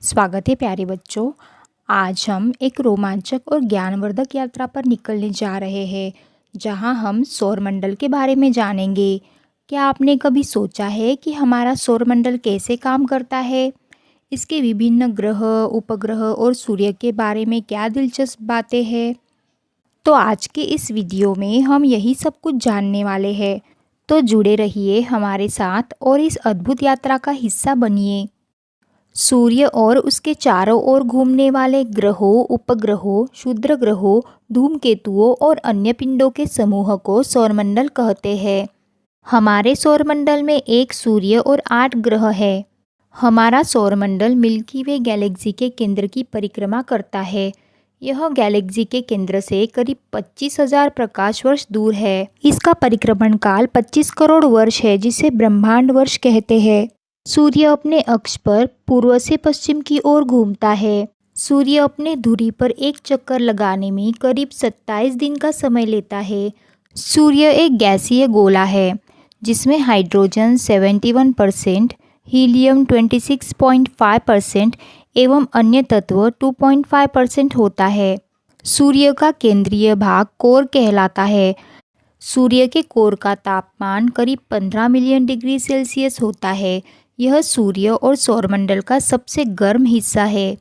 स्वागत है प्यारे बच्चों। आज हम एक रोमांचक और ज्ञानवर्धक यात्रा पर निकलने जा रहे हैं, जहां हम सौरमंडल के बारे में जानेंगे। क्या आपने कभी सोचा है कि हमारा सौरमंडल कैसे काम करता है? इसके विभिन्न ग्रह, उपग्रह और सूर्य के बारे में क्या दिलचस्प बातें हैं? तो आज के इस वीडियो में हम यही सब कुछ जानने वाले हैं। तो जुड़े रहिए हमारे साथ और इस अद्भुत यात्रा का हिस्सा बनिए। सूर्य और उसके चारों ओर घूमने वाले ग्रहों, उपग्रहों, क्षुद्र ग्रहों, धूमकेतुओं और अन्य पिंडों के समूह को सौरमंडल कहते हैं। हमारे सौरमंडल में एक सूर्य और 8 ग्रह हैं। हमारा सौरमंडल मिल्की वे गैलेक्सी के केंद्र की परिक्रमा करता है। यह गैलेक्सी के केंद्र से करीब 25,000 प्रकाश वर्ष दूर है। इसका परिक्रमण काल 25 करोड़ वर्ष है, जिसे ब्रह्मांड वर्ष कहते हैं। सूर्य अपने अक्ष पर पूर्व से पश्चिम की ओर घूमता है। सूर्य अपने धुरी पर एक चक्कर लगाने में करीब 27 दिन का समय लेता है। सूर्य एक गैसीय गोला है, जिसमें हाइड्रोजन 71%, हीलियम 26.5% एवं अन्य तत्व 2.5% होता है। सूर्य का केंद्रीय भाग कोर कहलाता है। सूर्य के कोर का तापमान करीब 15 मिलियन डिग्री सेल्सियस होता है। यह सूर्य और सौरमंडल का सबसे गर्म हिस्सा है।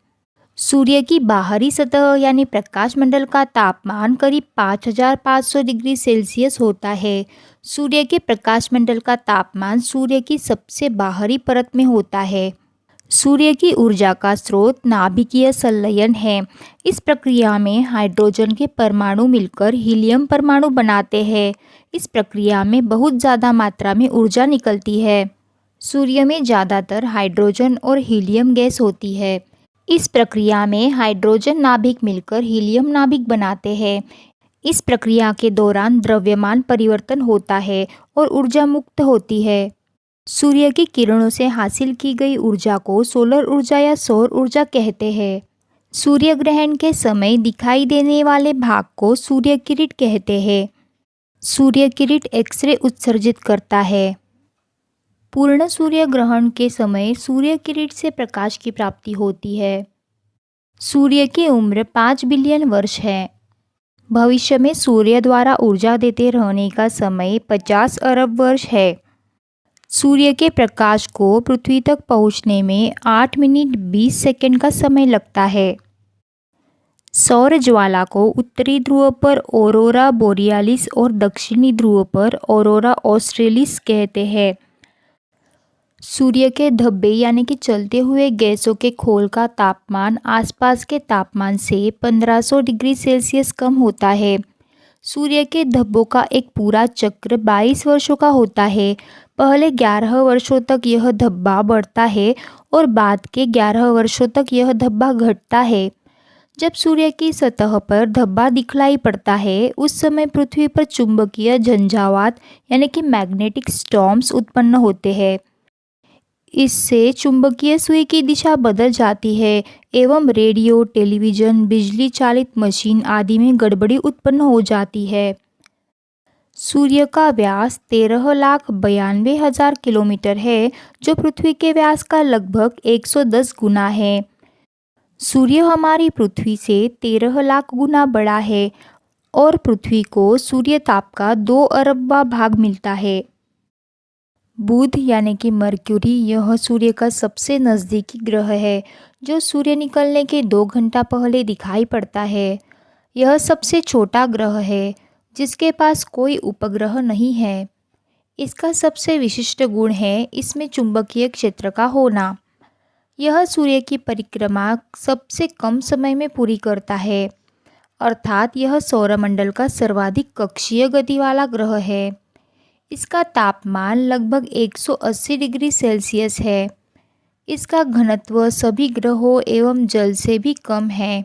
सूर्य की बाहरी सतह यानी प्रकाश मंडल का तापमान करीब 5,500 डिग्री सेल्सियस होता है। सूर्य के प्रकाश मंडल का तापमान सूर्य की सबसे बाहरी परत में होता है। सूर्य की ऊर्जा का स्रोत नाभिकीय संलयन है। इस प्रक्रिया में हाइड्रोजन के परमाणु मिलकर हीलियम परमाणु बनाते हैं। इस प्रक्रिया में बहुत ज़्यादा मात्रा में ऊर्जा निकलती है। सूर्य में ज़्यादातर हाइड्रोजन और हीलियम गैस होती है। इस प्रक्रिया में हाइड्रोजन नाभिक मिलकर हीलियम नाभिक बनाते हैं। इस प्रक्रिया के दौरान द्रव्यमान परिवर्तन होता है और ऊर्जा मुक्त होती है। सूर्य की किरणों से हासिल की गई ऊर्जा को सोलर ऊर्जा या सौर ऊर्जा कहते हैं। सूर्य ग्रहण के समय दिखाई देने वाले भाग को सूर्य किरण कहते हैं। सूर्य किरण एक्सरे उत्सर्जित करता है। पूर्ण सूर्य ग्रहण के समय सूर्य किरण से प्रकाश की प्राप्ति होती है। सूर्य की उम्र 5 बिलियन वर्ष है। भविष्य में सूर्य द्वारा ऊर्जा देते रहने का समय 50 अरब वर्ष है। सूर्य के प्रकाश को पृथ्वी तक पहुंचने में 8 मिनट 20 सेकंड का समय लगता है। सौर ज्वाला को उत्तरी ध्रुव पर ऑरोरा बोरियालिस और दक्षिणी ध्रुव पर ऑरोरा ऑस्ट्रेलिस कहते हैं। सूर्य के धब्बे यानी कि चलते हुए गैसों के खोल का तापमान आसपास के तापमान से 1500 डिग्री सेल्सियस कम होता है। सूर्य के धब्बों का एक पूरा चक्र 22 वर्षों का होता है। पहले 11 वर्षों तक यह धब्बा बढ़ता है और बाद के 11 वर्षों तक यह धब्बा घटता है। जब सूर्य की सतह पर धब्बा दिखलाई पड़ता है, उस समय पृथ्वी पर चुंबकीय झंझावात यानी कि मैग्नेटिक स्टॉर्म्स उत्पन्न होते हैं। इससे चुंबकीय सुई की दिशा बदल जाती है एवं रेडियो, टेलीविज़न, बिजली चालित मशीन आदि में गड़बड़ी उत्पन्न हो जाती है। सूर्य का व्यास 13,92,000 किलोमीटर है, जो पृथ्वी के व्यास का लगभग 110 गुना है। सूर्य हमारी पृथ्वी से 13 लाख गुना बड़ा है और पृथ्वी को सूर्य ताप का 2 अरबवां भाग मिलता है। बुध यानी कि मरक्यूरी यह सूर्य का सबसे नज़दीकी ग्रह है, जो सूर्य निकलने के 2 घंटा पहले दिखाई पड़ता है। यह सबसे छोटा ग्रह है, जिसके पास कोई उपग्रह नहीं है। इसका सबसे विशिष्ट गुण है इसमें चुंबकीय क्षेत्र का होना। यह सूर्य की परिक्रमा सबसे कम समय में पूरी करता है, अर्थात यह सौरमंडल का सर्वाधिक कक्षीय गति वाला ग्रह है। इसका तापमान लगभग 180 डिग्री सेल्सियस है। इसका घनत्व सभी ग्रहों एवं जल से भी कम है,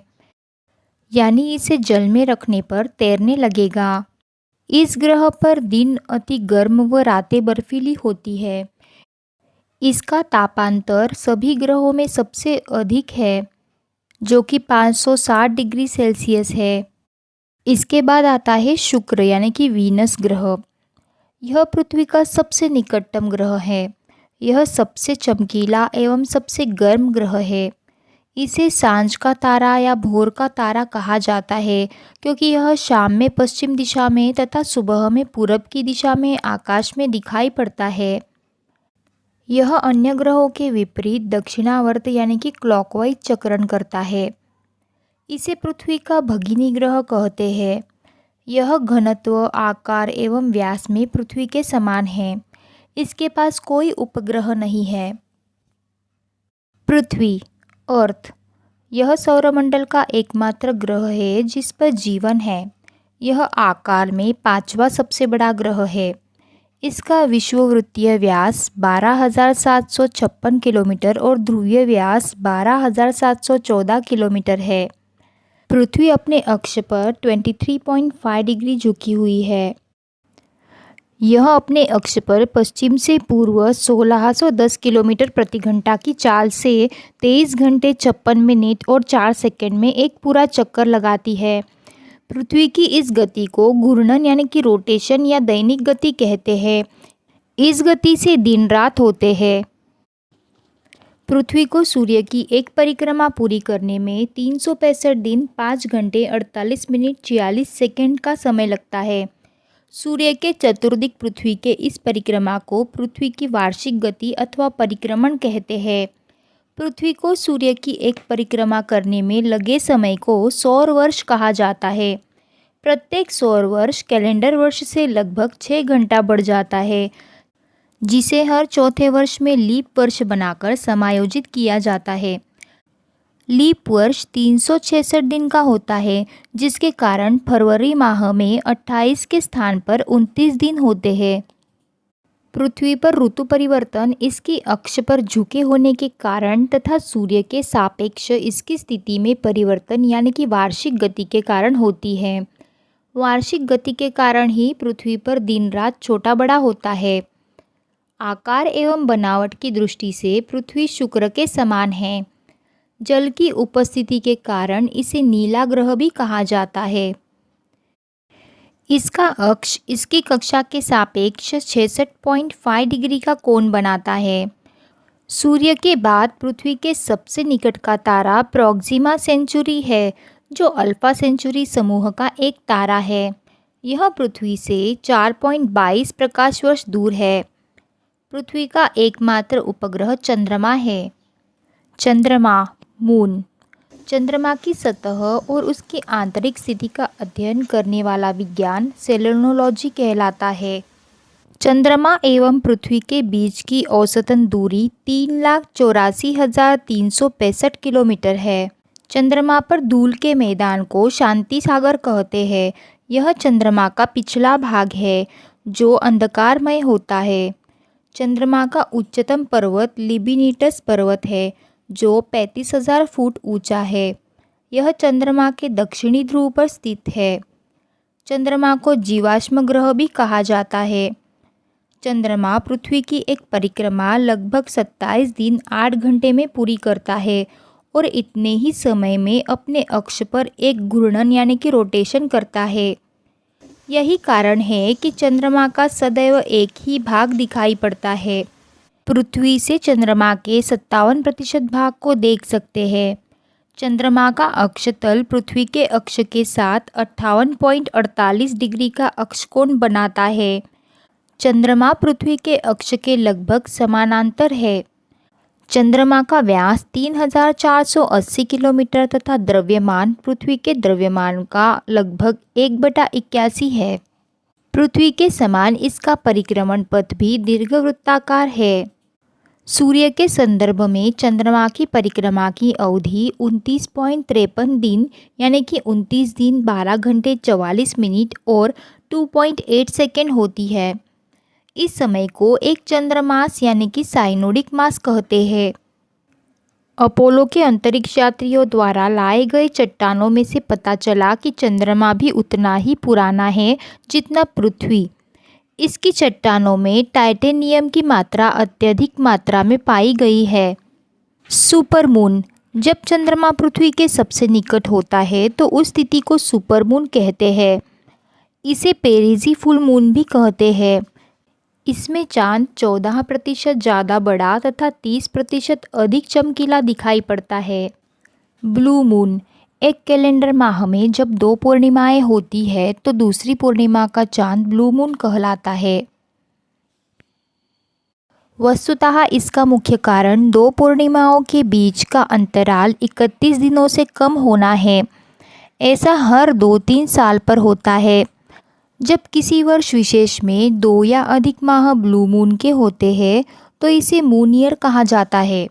यानी इसे जल में रखने पर तैरने लगेगा। इस ग्रह पर दिन अति गर्म व रातें बर्फीली होती है। इसका तापांतर सभी ग्रहों में सबसे अधिक है, जो कि 560 डिग्री सेल्सियस है। इसके बाद आता है शुक्र यानी कि वीनस ग्रह। यह पृथ्वी का सबसे निकटतम ग्रह है। यह सबसे चमकीला एवं सबसे गर्म ग्रह है। इसे सांझ का तारा या भोर का तारा कहा जाता है क्योंकि यह शाम में पश्चिम दिशा में तथा सुबह में पूरब की दिशा में आकाश में दिखाई पड़ता है। यह अन्य ग्रहों के विपरीत दक्षिणावर्त यानी कि क्लॉकवाइज चक्रण करता है। इसे पृथ्वी का भगिनी ग्रह कहते हैं। यह घनत्व, आकार एवं व्यास में पृथ्वी के समान है। इसके पास कोई उपग्रह नहीं है। पृथ्वी अर्थ यह सौरमंडल का एकमात्र ग्रह है जिस पर जीवन है। यह आकार में पांचवा सबसे बड़ा ग्रह है। इसका विषुववृत्तीय व्यास 12,756 किलोमीटर और ध्रुवीय व्यास 12,714 किलोमीटर है। पृथ्वी अपने अक्ष पर 23.5 डिग्री झुकी हुई है। यह अपने अक्ष पर पश्चिम से पूर्व 1610 किलोमीटर प्रति घंटा की चाल से 23 घंटे 56 मिनट और 4 सेकंड में एक पूरा चक्कर लगाती है। पृथ्वी की इस गति को घूर्णन यानी कि रोटेशन या दैनिक गति कहते हैं। इस गति से दिन रात होते हैं। पृथ्वी को सूर्य की एक परिक्रमा पूरी करने में 365 दिन 5 घंटे 48 मिनट 46 सेकंड का समय लगता है। सूर्य के चतुर्दिक पृथ्वी के इस परिक्रमा को पृथ्वी की वार्षिक गति अथवा परिक्रमण कहते हैं। पृथ्वी को सूर्य की एक परिक्रमा करने में लगे समय को सौर वर्ष कहा जाता है। प्रत्येक सौर वर्ष कैलेंडर वर्ष से लगभग 6 घंटा बढ़ जाता है, जिसे हर चौथे वर्ष में लीप वर्ष बनाकर समायोजित किया जाता है। लीप वर्ष 366 दिन का होता है, जिसके कारण फरवरी माह में 28 के स्थान पर 29 दिन होते हैं। पृथ्वी पर ऋतु परिवर्तन इसकी अक्ष पर झुके होने के कारण तथा सूर्य के सापेक्ष इसकी स्थिति में परिवर्तन यानी कि वार्षिक गति के कारण होती है। वार्षिक गति के कारण ही पृथ्वी पर दिन रात छोटा बड़ा होता है। आकार एवं बनावट की दृष्टि से पृथ्वी शुक्र के समान है। जल की उपस्थिति के कारण इसे नीला ग्रह भी कहा जाता है। इसका अक्ष इसकी कक्षा के सापेक्ष 66.5 डिग्री का कोण बनाता है। सूर्य के बाद पृथ्वी के सबसे निकट का तारा प्रोक्सिमा सेंचुरी है, जो अल्फा सेंचुरी समूह का एक तारा है। यह पृथ्वी से 4.22 प्रकाश वर्ष दूर है। पृथ्वी का एकमात्र उपग्रह चंद्रमा है। चंद्रमा मून चंद्रमा की सतह और उसकी आंतरिक स्थिति का अध्ययन करने वाला विज्ञान सेलेनोलॉजी कहलाता है। चंद्रमा एवं पृथ्वी के बीच की औसतन दूरी 3,84,365 किलोमीटर है। चंद्रमा पर धूल के मैदान को शांति सागर कहते हैं। यह चंद्रमा का पिछला भाग है जो अंधकारमय होता है। चंद्रमा का उच्चतम पर्वत लिबिनिटस पर्वत है, जो 35,000 फुट ऊंचा है। यह चंद्रमा के दक्षिणी ध्रुव पर स्थित है। चंद्रमा को जीवाश्म ग्रह भी कहा जाता है। चंद्रमा पृथ्वी की एक परिक्रमा लगभग 27 दिन 8 घंटे में पूरी करता है और इतने ही समय में अपने अक्ष पर एक घूर्णन यानी कि रोटेशन करता है। यही कारण है कि चंद्रमा का सदैव एक ही भाग दिखाई पड़ता है। पृथ्वी से चंद्रमा के 57% भाग को देख सकते हैं। चंद्रमा का अक्ष तल पृथ्वी के अक्ष के साथ 58.48 डिग्री का अक्षकोण बनाता है। चंद्रमा पृथ्वी के अक्ष के लगभग समानांतर है। चंद्रमा का व्यास 3,480 किलोमीटर तथा द्रव्यमान पृथ्वी के द्रव्यमान का लगभग 1/81 है। पृथ्वी के समान इसका परिक्रमण पथ भी दीर्घवृत्ताकार है। सूर्य के संदर्भ में चंद्रमा की परिक्रमा की अवधि 29.53 दिन यानी कि 29 दिन 12 घंटे 44 मिनट और 2.8 सेकेंड होती है। इस समय को एक चंद्रमास यानी कि साइनोडिक मास कहते हैं। अपोलो के अंतरिक्ष यात्रियों द्वारा लाए गए चट्टानों में से पता चला कि चंद्रमा भी उतना ही पुराना है जितना पृथ्वी। इसकी चट्टानों में टाइटेनियम की मात्रा अत्यधिक मात्रा में पाई गई है। सुपरमून जब चंद्रमा पृथ्वी के सबसे निकट होता है तो उस स्थिति को सुपरमून कहते हैं। इसे पेरिजी फुल मून भी कहते हैं। इसमें चांद 14% ज़्यादा बड़ा तथा 30% अधिक चमकीला दिखाई पड़ता है। ब्लू मून एक कैलेंडर माह में जब दो पूर्णिमाएं होती है तो दूसरी पूर्णिमा का चांद ब्लू मून कहलाता है। वस्तुतः इसका मुख्य कारण दो पूर्णिमाओं के बीच का अंतराल 31 दिनों से कम होना है। ऐसा हर 2-3 साल पर होता है। जब किसी वर्ष विशेष में 2 या अधिक माह ब्लू मून के होते हैं तो इसे मून ईयर कहा जाता है।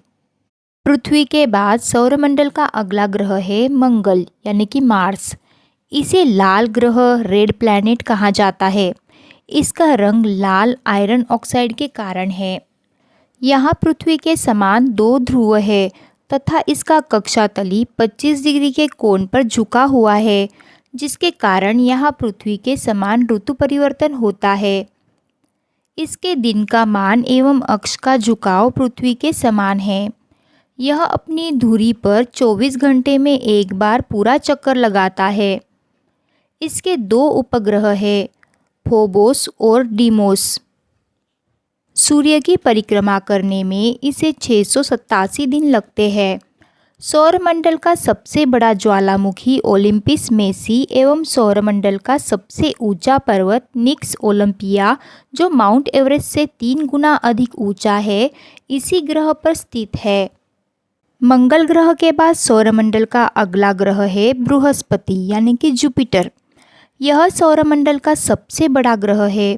पृथ्वी के बाद सौरमंडल का अगला ग्रह है मंगल यानी कि मार्स। इसे लाल ग्रह रेड प्लैनेट कहा जाता है। इसका रंग लाल आयरन ऑक्साइड के कारण है। यहाँ पृथ्वी के समान 2 ध्रुव है तथा इसका कक्षातली 25 डिग्री के कोण पर झुका हुआ है, जिसके कारण यहाँ पृथ्वी के समान ऋतु परिवर्तन होता है। इसके दिन का मान एवं अक्ष का झुकाव पृथ्वी के समान है। यह अपनी धुरी पर 24 घंटे में एक बार पूरा चक्कर लगाता है। इसके 2 उपग्रह हैं, फोबोस और डीमोस। सूर्य की परिक्रमा करने में इसे 687 दिन लगते हैं। सौरमंडल का सबसे बड़ा ज्वालामुखी ओलिम्पस मेसी एवं सौरमंडल का सबसे ऊंचा पर्वत निक्स ओलंपिया, जो माउंट एवरेस्ट से 3 गुना अधिक ऊंचा है, इसी ग्रह पर स्थित है। मंगल ग्रह के बाद सौरमंडल का अगला ग्रह है बृहस्पति यानी कि जुपिटर। यह सौरमंडल का सबसे बड़ा ग्रह है।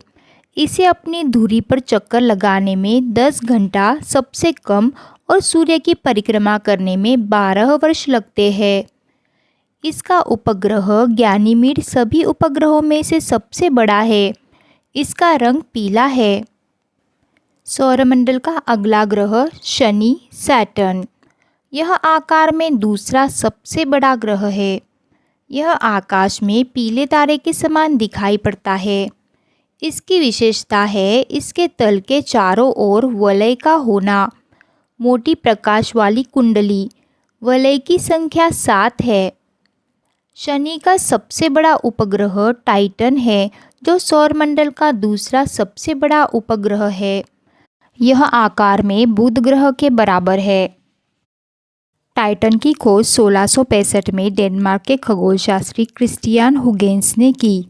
इसे अपनी धुरी पर चक्कर लगाने में 10 घंटा सबसे कम और सूर्य की परिक्रमा करने में 12 वर्ष लगते हैं। इसका उपग्रह गैनीमीड सभी उपग्रहों में से सबसे बड़ा है। इसका रंग पीला है। सौरमंडल का अगला ग्रह शनि सैटर्न। यह आकार में दूसरा सबसे बड़ा ग्रह है। यह आकाश में पीले तारे के समान दिखाई पड़ता है। इसकी विशेषता है इसके तल के चारों ओर वलय का होना। मोटी प्रकाश वाली कुंडली। वलय की संख्या 7 है। शनि का सबसे बड़ा उपग्रह टाइटन है, जो सौरमंडल का दूसरा सबसे बड़ा उपग्रह है। यह आकार में बुध ग्रह के बराबर है। टाइटन की खोज 1665 में डेनमार्क के खगोलशास्त्री क्रिस्टियान हुगेन्स ने की।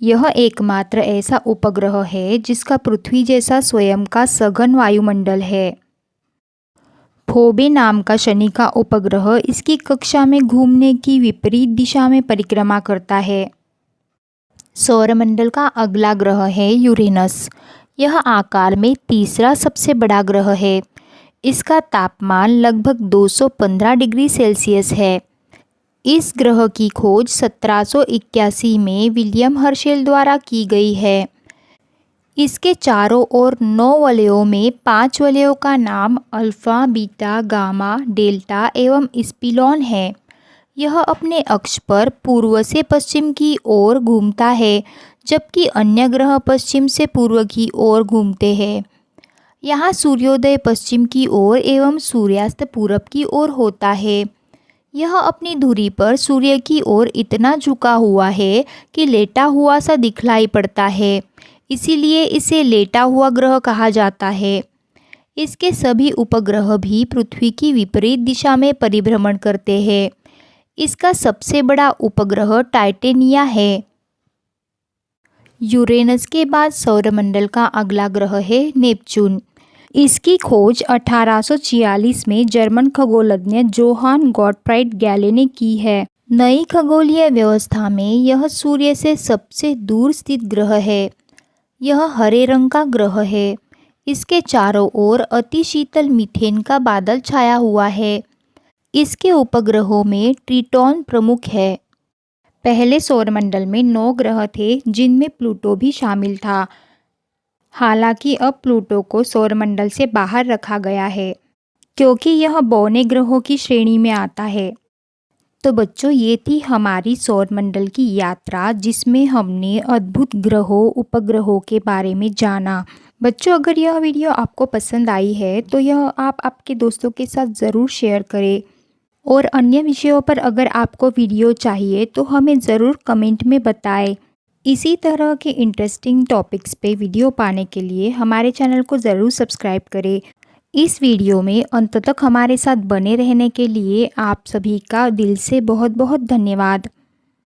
यह एकमात्र ऐसा उपग्रह है जिसका पृथ्वी जैसा स्वयं का सघन वायुमंडल है। फोबे नाम का शनि का उपग्रह इसकी कक्षा में घूमने की विपरीत दिशा में परिक्रमा करता है। सौरमंडल का अगला ग्रह है यूरेनस। यह आकार में तीसरा सबसे बड़ा ग्रह है। इसका तापमान लगभग 215 डिग्री सेल्सियस है। इस ग्रह की खोज 1781 में विलियम हर्शेल द्वारा की गई है। इसके चारों ओर 9 वलयों में 5 वलयों का नाम अल्फा, बीटा, गामा, डेल्टा एवं स्पिलॉन है। यह अपने अक्ष पर पूर्व से पश्चिम की ओर घूमता है, जबकि अन्य ग्रह पश्चिम से पूर्व की ओर घूमते हैं। यहाँ सूर्योदय पश्चिम की ओर एवं सूर्यास्त पूरब की ओर होता है। यह अपनी धुरी पर सूर्य की ओर इतना झुका हुआ है कि लेटा हुआ सा दिखलाई पड़ता है, इसीलिए इसे लेटा हुआ ग्रह कहा जाता है। इसके सभी उपग्रह भी पृथ्वी की विपरीत दिशा में परिभ्रमण करते हैं। इसका सबसे बड़ा उपग्रह टाइटेनिया है। यूरेनस के बाद सौरमंडल का अगला ग्रह है नेपच्यून। इसकी खोज 1846 में जर्मन खगोलज्ञ जोहान गॉटफ्राइड गैले ने की है। नई खगोलीय व्यवस्था में यह सूर्य से सबसे दूर स्थित ग्रह है। यह हरे रंग का ग्रह है। इसके चारों ओर अति शीतल मीथेन का बादल छाया हुआ है। इसके उपग्रहों में ट्रिटॉन प्रमुख है। पहले सौरमंडल में 9 ग्रह थे, जिनमें प्लूटो भी शामिल था। हालांकि अब प्लूटो को सौरमंडल से बाहर रखा गया है, क्योंकि यह बौने ग्रहों की श्रेणी में आता है। तो बच्चों, ये थी हमारी सौरमंडल की यात्रा, जिसमें हमने अद्भुत ग्रहों, उपग्रहों के बारे में जाना। बच्चों, अगर यह वीडियो आपको पसंद आई है तो यह आप आपके दोस्तों के साथ ज़रूर शेयर करें। और अन्य विषयों पर अगर आपको वीडियो चाहिए तो हमें ज़रूर कमेंट में बताएं। इसी तरह के इंटरेस्टिंग टॉपिक्स पे वीडियो पाने के लिए हमारे चैनल को ज़रूर सब्सक्राइब करें। इस वीडियो में अंत तक हमारे साथ बने रहने के लिए आप सभी का दिल से बहुत बहुत धन्यवाद।